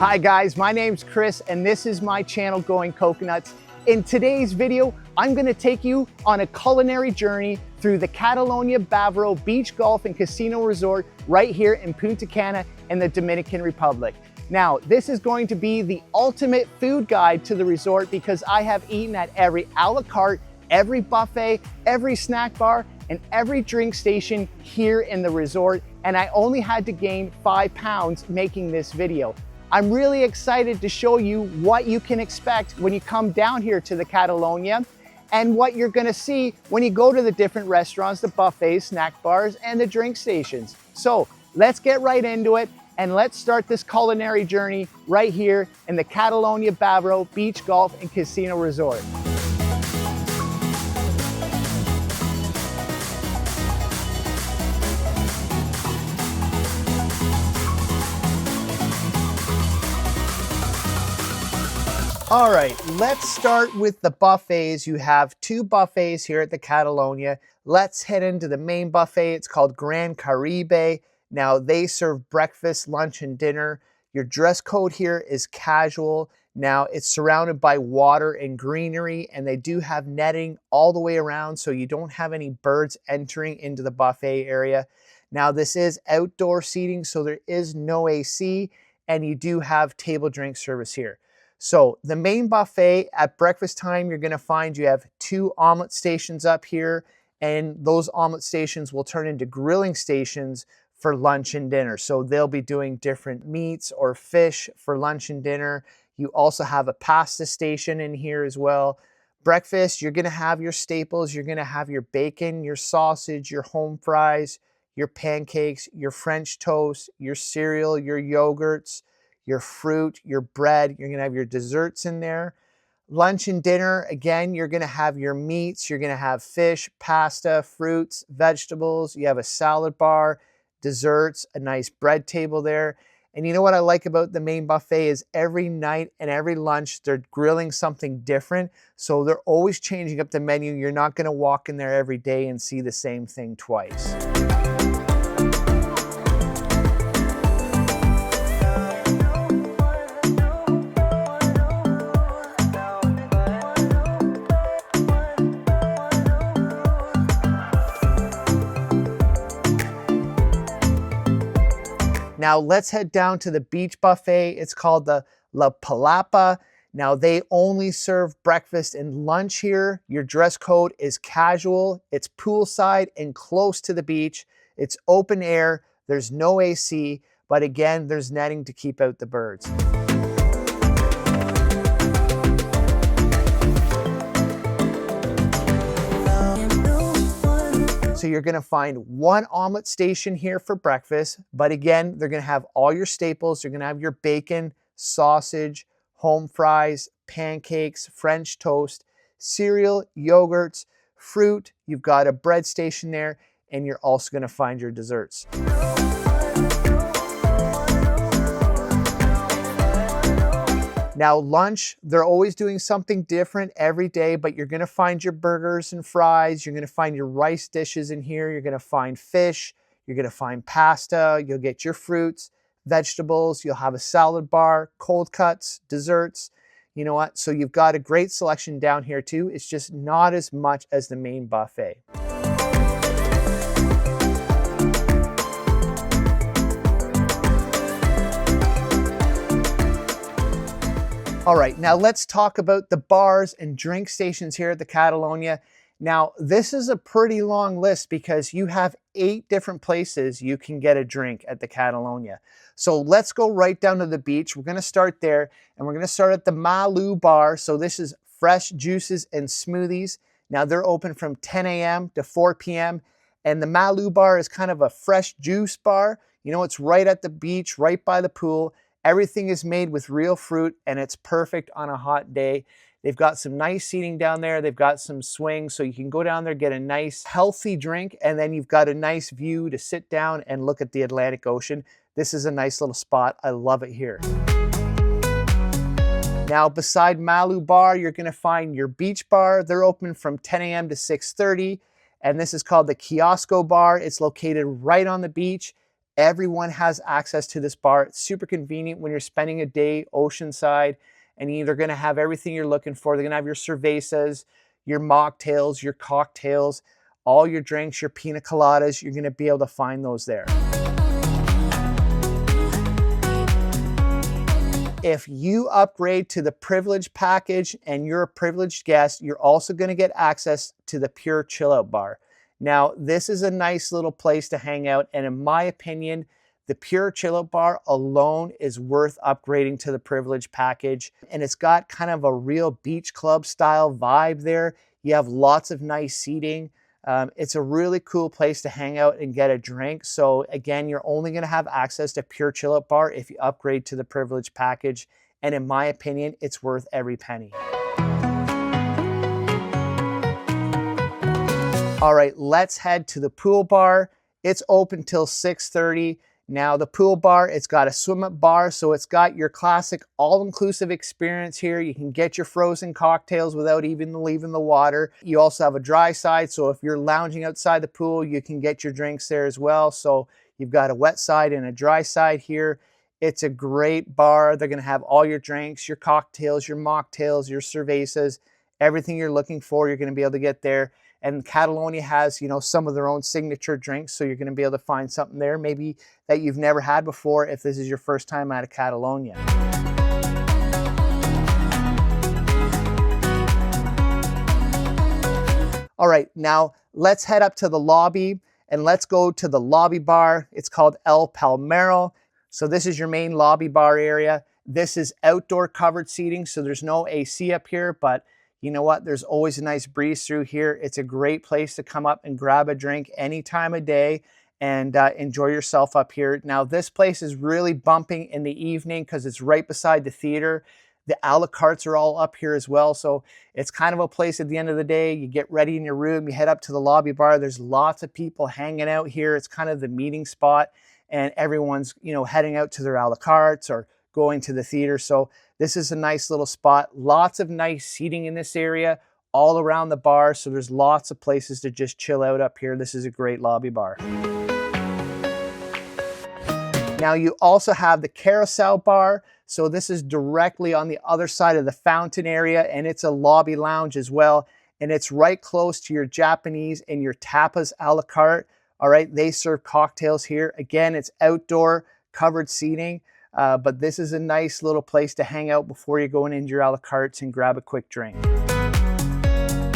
Hi guys, my name's Chris and this is my channel Going Coconuts. In today's video, I'm going to take you on a culinary journey through the Catalonia Bávaro Beach Golf and Casino Resort right here in Punta Cana in the Dominican Republic. Now, this is going to be the ultimate food guide to the resort because I have eaten at every a la carte, every buffet, every snack bar, and every drink station here in the resort, and I only had to gain 5 pounds making this video. I'm really excited to show you what you can expect when you come down here to the Catalonia and what you're gonna see when you go to the different restaurants, the buffets, snack bars, and the drink stations. So let's get right into it and let's start this culinary journey right here in the Catalonia Bávaro Beach Golf and Casino Resort. All right, let's start with the buffets. You have 2 buffets here at the Catalonia. Let's head into the main buffet. It's called Gran Caribe. Now they serve breakfast, lunch, and dinner. Your dress code here is casual. Now it's surrounded by water and greenery, and they do have netting all the way around so you don't have any birds entering into the buffet area. Now this is outdoor seating, so there is no AC, and you do have table drink service here. So the main buffet at breakfast time, you're gonna find you have 2 omelet stations up here, and those omelet stations will turn into grilling stations for lunch and dinner. So they'll be doing different meats or fish for lunch and dinner. You also have a pasta station in here as well. Breakfast, you're gonna have your staples. You're gonna have your bacon, your sausage, your home fries, your pancakes, your French toast, your cereal, your yogurts, your fruit, your bread. You're gonna have your desserts in there. Lunch and dinner, again, you're gonna have your meats. You're gonna have fish, pasta, fruits, vegetables. You have a salad bar, desserts, a nice bread table there. And you know what I like about the main buffet is every night and every lunch, they're grilling something different. So they're always changing up the menu. You're not gonna walk in there every day and see the same thing twice. Now let's head down to the beach buffet. It's called the La Palapa. Now they only serve breakfast and lunch here. Your dress code is casual. It's poolside and close to the beach. It's open air. There's no AC, but again, there's netting to keep out the birds. So you're gonna find 1 omelet station here for breakfast, but again, they're gonna have all your staples. You're gonna have your bacon, sausage, home fries, pancakes, French toast, cereal, yogurts, fruit. You've got a bread station there, and you're also gonna find your desserts. Now lunch, they're always doing something different every day, but you're gonna find your burgers and fries. You're gonna find your rice dishes in here. You're gonna find fish. You're gonna find pasta. You'll get your fruits, vegetables. You'll have a salad bar, cold cuts, desserts. You know what? So you've got a great selection down here too. It's just not as much as the main buffet. All right, now let's talk about the bars and drink stations here at the Catalonia. Now, this is a pretty long list because you have 8 different places you can get a drink at the Catalonia. So let's go right down to the beach. We're gonna start there, and we're gonna start at the Malu bar. So this is fresh juices and smoothies. Now they're open from 10 a.m. to 4 p.m. And the Malu bar is kind of a fresh juice bar. You know, it's right at the beach, right by the pool. Everything is made with real fruit, and it's perfect on a hot day. They've got some nice seating down there. They've got some swings, so you can go down there, get a nice healthy drink, and then you've got a nice view to sit down and look at the Atlantic Ocean. This is a nice little spot. I love it here. Now, beside Malu Bar, you're gonna find your beach bar. They're open from 10 a.m. to 6:30, and this is called the Kiosco Bar. It's located right on the beach. Everyone has access to this bar. It's super convenient when you're spending a day oceanside, and you're either gonna have everything you're looking for. They're gonna have your cervezas, your mocktails, your cocktails, all your drinks, your pina coladas. You're gonna be able to find those there. If you upgrade to the privilege package and you're a privileged guest, you're also going to get access to the Pure Chill Out Bar. Now, this is a nice little place to hang out, and in my opinion, the Pure Chill Out Bar alone is worth upgrading to the privilege package, and it's got kind of a real beach club style vibe there. You have lots of nice seating. It's a really cool place to hang out and get a drink. So again, you're only going to have access to Pure Chill Out Bar if you upgrade to the privilege package. And in my opinion, it's worth every penny. All right, let's head to the pool bar. It's open till 6:30. Now the pool bar, it's got a swim-up bar, so it's got your classic all-inclusive experience here. You can get your frozen cocktails without even leaving the water. You also have a dry side, so if you're lounging outside the pool, you can get your drinks there as well. So you've got a wet side and a dry side here. It's a great bar. They're gonna have all your drinks, your cocktails, your mocktails, your cervezas, everything you're looking for, you're gonna be able to get there. And Catalonia has, you know, some of their own signature drinks, so you're going to be able to find something there maybe that you've never had before if this is your first time out of Catalonia. All right, now let's head up to the lobby and let's go to the lobby bar. It's called El Palmero. So this is your main lobby bar area. This is outdoor covered seating, so there's no AC up here, but you know what? There's always a nice breeze through here. It's a great place to come up and grab a drink any time of day and enjoy yourself up here. Now, this place is really bumping in the evening because it's right beside the theater. The a la cartes are all up here as well. So it's kind of a place at the end of the day. You get ready in your room, you head up to the lobby bar. There's lots of people hanging out here. It's kind of the meeting spot, and everyone's, you know, heading out to their a la cartes or going to the theater. So this is a nice little spot. Lots of nice seating in this area all around the bar. So there's lots of places to just chill out up here. This is a great lobby bar. Now you also have the carousel bar. So this is directly on the other side of the fountain area, and it's a lobby lounge as well. And it's right close to your Japanese and your tapas a la carte. All right, they serve cocktails here. Again, it's outdoor covered seating. But this is a nice little place to hang out before you're going into your a la cartes and grab a quick drink.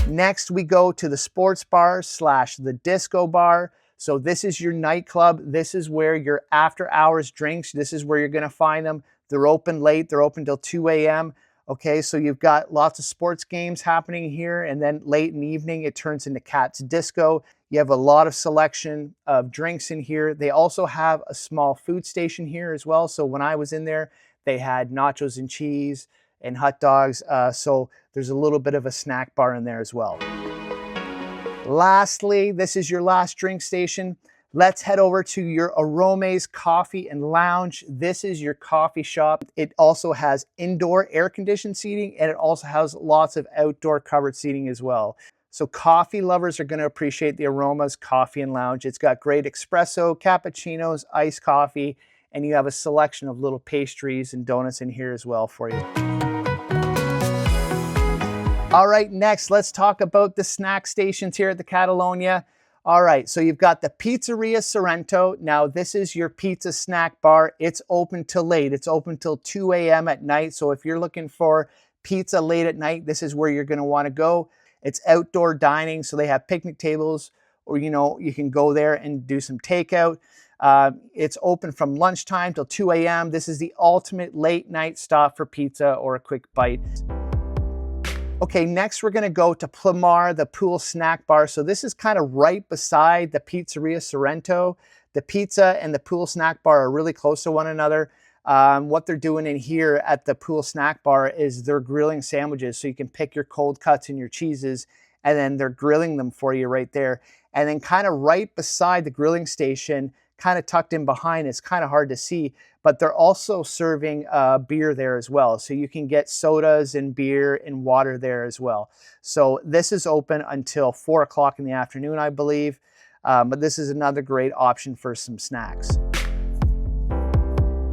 Next, we go to the sports bar / the disco bar. So this is your nightclub. This is where your after hours drinks, this is where you're gonna find them. They're open late, they're open till 2 a.m. Okay, so you've got lots of sports games happening here, and then late in the evening, it turns into Cat's Disco. You have a lot of selection of drinks in here. They also have a small food station here as well. So when I was in there, they had nachos and cheese and hot dogs. So there's a little bit of a snack bar in there as well. Lastly, this is your last drink station. Let's head over to your Aromes Coffee and Lounge. This is your coffee shop. It also has indoor air-conditioned seating, and it also has lots of outdoor covered seating as well. So coffee lovers are going to appreciate the Aromas Coffee and Lounge. It's got great espresso, cappuccinos, iced coffee, and you have a selection of little pastries and donuts in here as well for you. All right, next, let's talk about the snack stations here at the Catalonia. All right, so you've got the Pizzeria Sorrento. Now, this is your pizza snack bar. It's open till late. It's open till 2 a.m. at night. So if you're looking for pizza late at night, this is where you're going to want to go. It's outdoor dining, so they have picnic tables, or, you know, you can go there and do some takeout. It's open from lunchtime till 2 a.m. This is the ultimate late night stop for pizza or a quick bite. Okay, next we're gonna go to Plumar, the pool snack bar. So this is kind of right beside the Pizzeria Sorrento. The pizza and the pool snack bar are really close to one another. What they're doing in here at the pool snack bar is they're grilling sandwiches. So you can pick your cold cuts and your cheeses, and then they're grilling them for you right there. And then kind of right beside the grilling station, kind of tucked in behind, it's kind of hard to see, but they're also serving beer there as well. So you can get sodas and beer and water there as well. So this is open until 4 o'clock in the afternoon, I believe. But this is another great option for some snacks.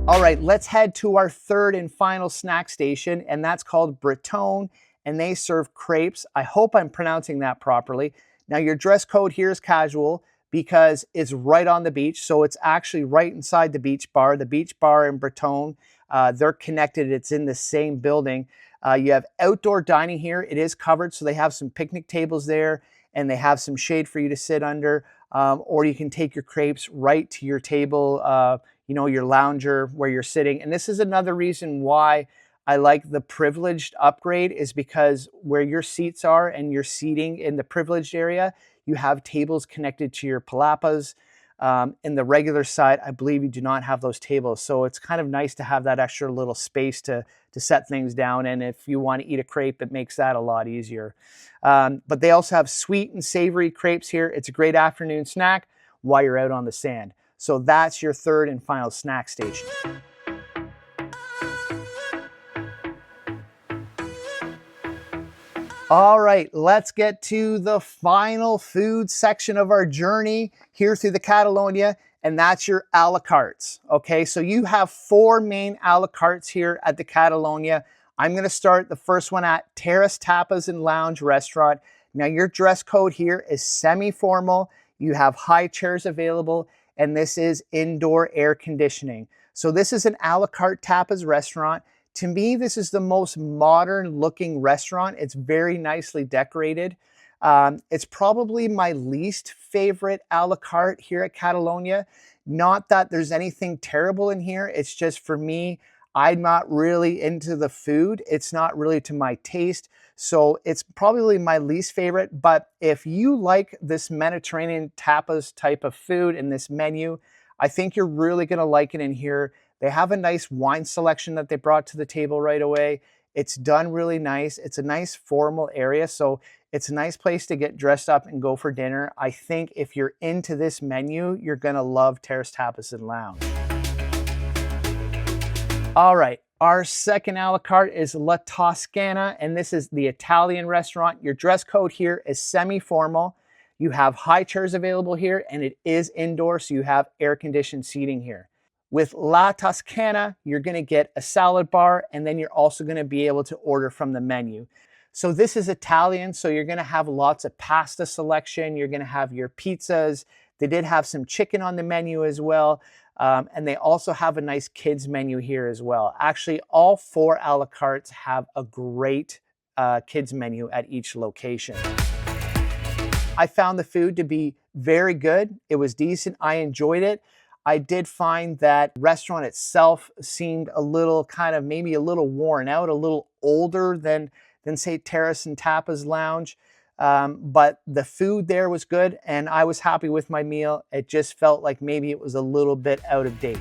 All right, let's head to our third and final snack station, and that's called Breton, and they serve crepes. I hope I'm pronouncing that properly. Now, your dress code here is casual because it's right on the beach, so it's actually right inside the beach bar. The beach bar in Breton, they're connected. It's in the same building. You have outdoor dining here. It is covered, so they have some picnic tables there, and they have some shade for you to sit under, or you can take your crepes right to your table, you know, your lounger where you're sitting. And this is another reason why I like the privileged upgrade, is because where your seats are and you're seating in the privileged area, you have tables connected to your palapas. In the regular side, I believe you do not have those tables. So it's kind of nice to have that extra little space to set things down. And if you want to eat a crepe, it makes that a lot easier. But they also have sweet and savory crepes here. It's a great afternoon snack while you're out on the sand. So that's your third and final snack station. All right, let's get to the final food section of our journey here through the Catalonia, and that's your a la cartes. Okay, so you have 4 main a la cartes here at the Catalonia. I'm going to start the first one at Terrace Tapas and Lounge Restaurant. Now, your dress code here is semi-formal. You have high chairs available, and this is indoor air conditioning. So this is an a la carte tapas restaurant. To me, this is the most modern looking restaurant. It's very nicely decorated. It's probably my least favorite a la carte here at Catalonia. Not that there's anything terrible in here. It's just, for me, I'm not really into the food. It's not really to my taste. So it's probably my least favorite. But if you like this Mediterranean tapas type of food in this menu, I think you're really going to like it in here. They have a nice wine selection that they brought to the table right away. It's done really nice. It's a nice formal area, so it's a nice place to get dressed up and go for dinner. I think if you're into this menu, you're gonna love Terrace Tapas and Lounge. All right, our second a la carte is La Toscana, and this is the Italian restaurant. Your dress code here is semi-formal. You have high chairs available here, and it is indoor, so you have air-conditioned seating here. With La Toscana, you're going to get a salad bar, and then you're also going to be able to order from the menu. So this is Italian, so you're going to have lots of pasta selection. You're going to have your pizzas. They did have some chicken on the menu as well. And they also have a nice kids menu here as well. Actually, all 4 a la cartes have a great kids menu at each location. I found the food to be very good. It was decent. I enjoyed it. I did find that restaurant itself seemed a little maybe a little worn out, a little older than say Terrace and Tapas Lounge. But the food there was good, and I was happy with my meal. It just felt like maybe it was a little bit out of date.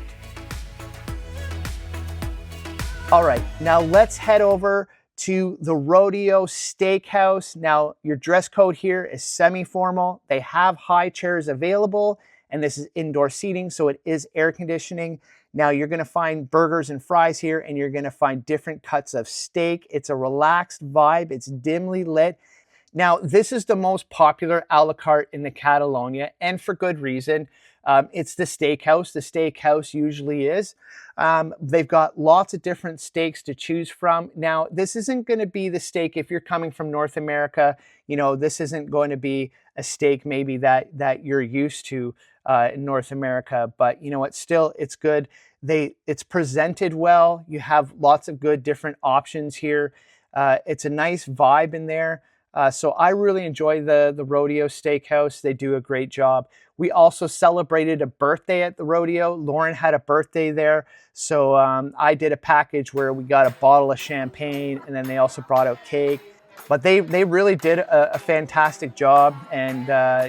All right, now let's head over to the Rodeo Steakhouse. Now, your dress code here is semi-formal. They have high chairs available, and this is indoor seating, so it is air conditioning. Now, you're gonna find burgers and fries here, and you're gonna find different cuts of steak. It's a relaxed vibe. It's dimly lit. Now, this is the most popular a la carte in the Catalonia, and for good reason. It's the steakhouse. The steakhouse usually is. They've got lots of different steaks to choose from. Now, this isn't going to be the steak if you're coming from North America. You know, this isn't going to be a steak maybe that you're used to in North America. But you know what? Still, it's good. It's presented well. You have lots of good different options here. It's a nice vibe in there. So I really enjoy the Rodeo Steakhouse. They do a great job. We also celebrated a birthday at the Rodeo. Lauren had a birthday there. So I did a package where we got a bottle of champagne, and then they also brought out cake. But they really did a fantastic job. And,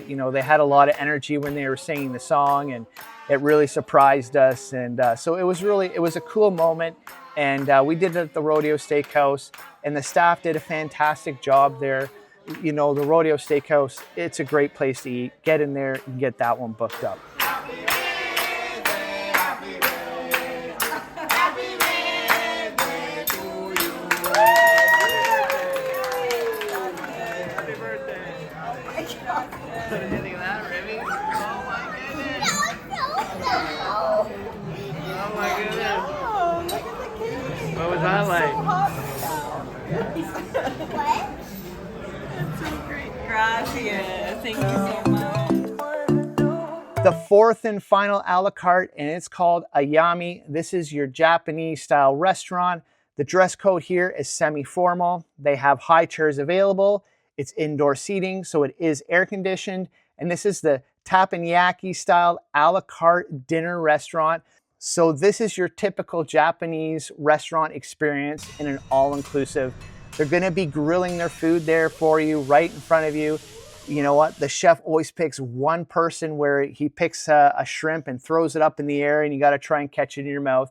you know, they had a lot of energy when they were singing the song, and it really surprised us. And so it was a cool moment. And we did it at the Rodeo Steakhouse, and the staff did a fantastic job there. You know, the Rodeo Steakhouse, it's a great place to eat. Get in there and get that one booked up. Happy birthday, happy birthday, happy birthday to you. Happy birthday. Oh my God. What did you think of that, Remy? Oh my goodness. Oh my goodness. What? That's so great. Gracias. Thank you so much. The fourth and final a la carte, and it's called Ayami. This is your Japanese style restaurant. The dress code here is semi-formal. They have high chairs available. It's indoor seating, so it is air conditioned. And this is the teppanyaki style a la carte dinner restaurant. So this is your typical Japanese restaurant experience in an all-inclusive. They're gonna be grilling their food there for you right in front of you. You know what? The chef always picks one person where he picks a shrimp and throws it up in the air and you got to try and catch it in your mouth.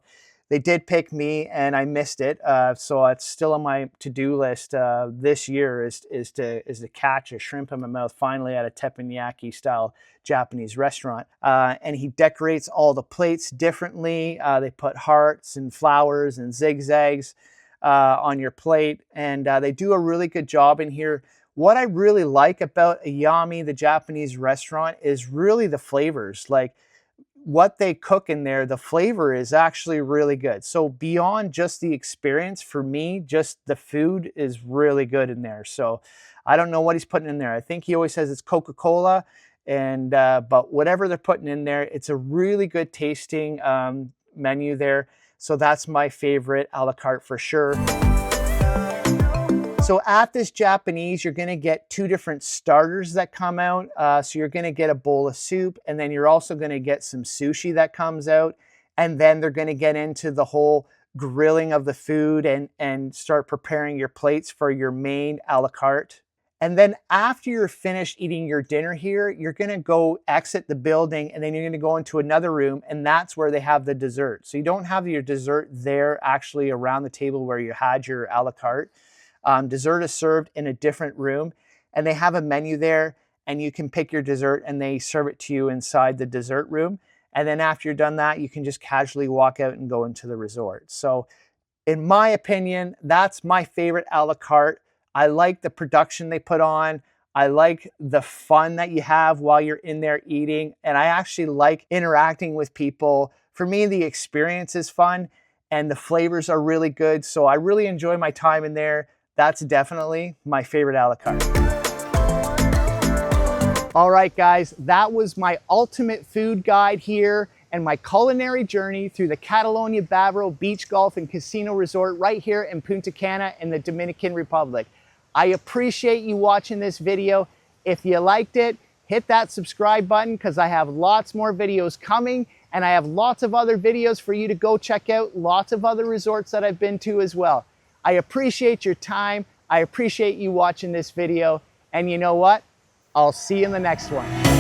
They did pick me and I missed it. So it's still on my to-do list this year is to catch a shrimp in my mouth finally at a teppanyaki style Japanese restaurant. And he decorates all the plates differently. They put hearts and flowers and zigzags on your plate. And they do a really good job in here. What I really like about Ayami, the Japanese restaurant, is really the flavors. Like what they cook in there, the flavor is actually really good. So beyond just the experience, for me, just the food is really good in there. So I don't know what he's putting in there. I think he always says it's Coca-Cola, and but whatever they're putting in there, it's a really good tasting menu there. So that's my favorite a la carte for sure. So at this Japanese, you're gonna get two different starters that come out. So you're gonna get a bowl of soup, and then you're also gonna get some sushi that comes out. And then they're gonna get into the whole grilling of the food and start preparing your plates for your main a la carte. And then after you're finished eating your dinner here, you're gonna go exit the building and then you're gonna go into another room, and that's where they have the dessert. So you don't have your dessert there actually around the table where you had your a la carte. Dessert is served in a different room, and they have a menu there, and you can pick your dessert and they serve it to you inside the dessert room. And then after you're done that, you can just casually walk out and go into the resort. So in my opinion, that's my favorite a la carte. I like the production they put on. I like the fun that you have while you're in there eating. And I actually like interacting with people. For me, the experience is fun and the flavors are really good. So I really enjoy my time in there. That's definitely my favorite a la carte. All right, guys, that was my ultimate food guide here and my culinary journey through the Catalonia Bávaro Beach Golf and Casino Resort right here in Punta Cana in the Dominican Republic. I appreciate you watching this video. If you liked it, hit that subscribe button because I have lots more videos coming, and I have lots of other videos for you to go check out, lots of other resorts that I've been to as well. I appreciate your time. I appreciate you watching this video. And you know what? I'll see you in the next one.